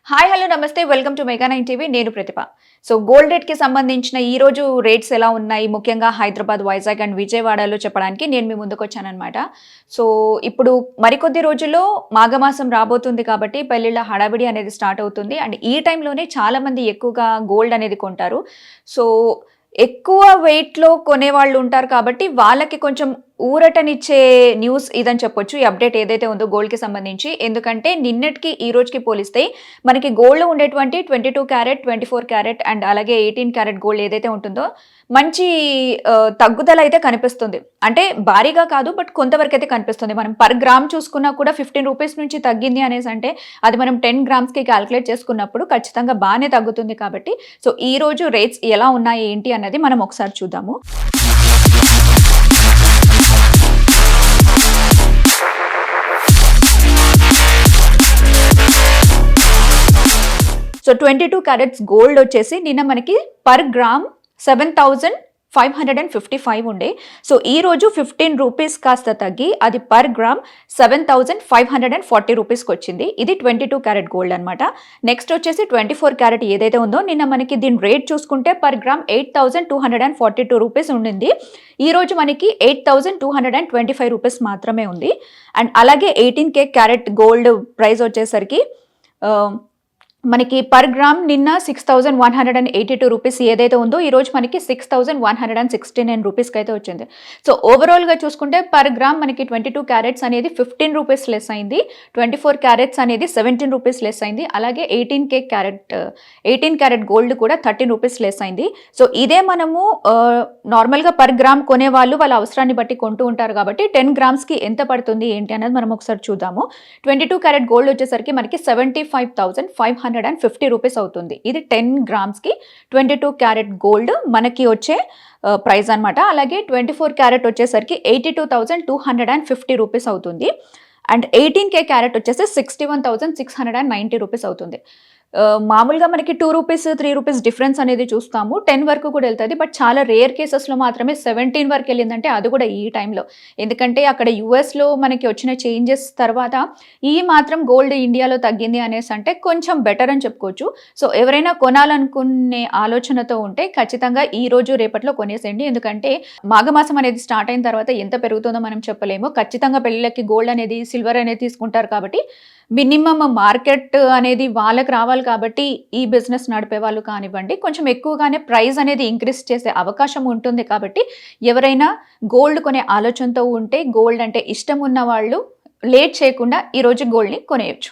Hi hello నమస్తే welcome to mega 9 TV నేను ప్రతిభ. So gold రేట్‌కి సంబంధించిన ఈ రోజు రేట్స్ ఎలా ఉన్నాయి ముఖ్యంగా హైదరాబాద్, వైజాగ్ అండ్ విజయవాడలో చెప్పడానికి నేను మీ ముందుకొచ్చానన్నమాట. సో ఇప్పుడు మరికొద్ది రోజుల్లో మాఘమాసం రాబోతుంది కాబట్టి పెళ్లిళ్ళ హడావిడి అనేది స్టార్ట్ అవుతుంది. అండ్ ఈ టైంలోనే చాలామంది ఎక్కువగా గోల్డ్ అనేది కొంటారు. సో ఎక్కువ వెయిట్‌లో కొనేవాళ్ళు ఉంటారు కాబట్టి వాళ్ళకి కొంచెం ఊరటనిచ్చే న్యూస్ ఇదని చెప్పొచ్చు. ఈ అప్డేట్ ఏదైతే ఉందో గోల్డ్‌కి సంబంధించి. ఎందుకంటే నిన్నటికి ఈ రోజుకి పోలిస్తే మనకి గోల్డ్‌లో ఉండేటువంటి 22 క్యారెట్, 24 క్యారెట్ అండ్ అలాగే 18 క్యారెట్ గోల్డ్ ఏదైతే ఉంటుందో మంచి తగ్గుదల అయితే కనిపిస్తుంది. అంటే భారీగా కాదు బట్ కొంతవరకైతే కనిపిస్తుంది. మనం పర్ గ్రామ్ చూసుకున్నా కూడా రూ. 15 నుంచి తగ్గింది అనేసంటే అది మనం 10 గ్రామ్స్‌కి కాలిక్యులేట్ చేసుకున్నప్పుడు ఖచ్చితంగా బానే తగ్గుతుంది కాబట్టి సో ఈ రోజు రేట్స్ ఎలా ఉన్నాయి ఏంటి అన్నది మనం ఒకసారి చూద్దాము. సో 22 క్యారెట్స్ గోల్డ్ వచ్చేసి నిన్న మనకి పర్ గ్రామ్ 7,555 ఉండే. సో ఈ రోజు రూ. 15 కాస్త తగ్గి అది పర్ గ్రామ్ 7,540 రూపీస్కి వచ్చింది. ఇది 22 క్యారెట్ గోల్డ్ అనమాట. నెక్స్ట్ వచ్చేసి 24 క్యారెట్ ఏదైతే ఉందో నిన్న మనకి దీని రేట్ చూసుకుంటే పర్ గ్రామ్ 8,242 రూపీస్ ఉండింది. ఈ రోజు మనకి 8,225 రూపీస్ మాత్రమే ఉంది. అండ్ అలాగే 18K క్యారెట్ గోల్డ్ ప్రైస్ వచ్చేసరికి మనకి పర్ గ్రామ్ నిన్న 6,182 రూపీస్ ఏదైతే ఉందో ఈ రోజు మనకి 6,169 రూపీస్కి అయితే వచ్చింది. సో ఓవరాల్గా చూసుకుంటే పర్ గ్రామ్ మనకి 22 క్యారెట్స్ అనేది 15 రూపీస్ లెస్ అయింది, 24 క్యారెట్స్ అనేది 17 రూపీస్ లెస్ అయింది, అలాగే 18 క్యారెట్ గోల్డ్ కూడా 13 రూపీస్ లెస్ అయింది. సో ఇదే మనము నార్మల్గా పర్ గ్రామ్ కొనే వాళ్ళు వాళ్ళ అవసరాన్ని బట్టి కొంటూ ఉంటారు కాబట్టి 10 గ్రామ్స్కి ఎంత పడుతుంది ఏంటి అనేది మనం ఒకసారి చూద్దాము. 22 క్యారెట్ గోల్డ్ వచ్చేసరికి మనకి 75,550 రూపీస్ అవుతుంది. ఇది 10 గ్రామ్స్కి 22 క్యారెట్ గోల్డ్ మనకి వచ్చే ప్రైస్ అనమాట. అలాగే 24 క్యారెట్ వచ్చేసరికి 82,250 రూపీస్ అవుతుంది. అండ్ 18K క్యారెట్ వచ్చేసి 61,690 రూపీస్ అవుతుంది. మామూలుగా మనకి 2 రూపీస్ 3 రూపీస్ డిఫరెన్స్ అనేది చూస్తాము. 10 వరకు కూడా వెళ్తుంది. బట్ చాలా రేర్ కేసెస్లో మాత్రమే 17 వరకు వెళ్ళిందంటే అది కూడా ఈ టైంలో. ఎందుకంటే అక్కడ యూఎస్లో మనకి వచ్చిన చేంజెస్ తర్వాత ఈ మాత్రం గోల్డ్ ఇండియాలో తగ్గింది అనేసి అంటే కొంచెం బెటర్ అని చెప్పుకోవచ్చు. సో ఎవరైనా కొనాలనుకునే ఆలోచనతో ఉంటే ఖచ్చితంగా ఈ రోజు రేపట్లో కొనేసేయండి. ఎందుకంటే మాఘమాసం అనేది స్టార్ట్ అయిన తర్వాత ఎంత పెరుగుతుందో మనం చెప్పలేము. ఖచ్చితంగా పెళ్ళిళ్ళకి గోల్డ్ అనేది సిల్వర్ అనేది తీసుకుంటారు కాబట్టి మినిమం మార్కెట్ అనేది వాళ్ళకి రావాలి కాబట్టి ఈ బిజినెస్ నడిపే వాళ్ళు కానివ్వండి కొంచెం ఎక్కువగానే ప్రైస్ అనేది ఇంక్రీజ్ చేసే అవకాశం ఉంటుంది. కాబట్టి ఎవరైనా గోల్డ్ కొనే ఆలోచనతో ఉంటే గోల్డ్ అంటే ఇష్టం ఉన్న వాళ్ళు లేట్ చేయకుండా ఈరోజు గోల్డ్ని కొనేయచ్చు.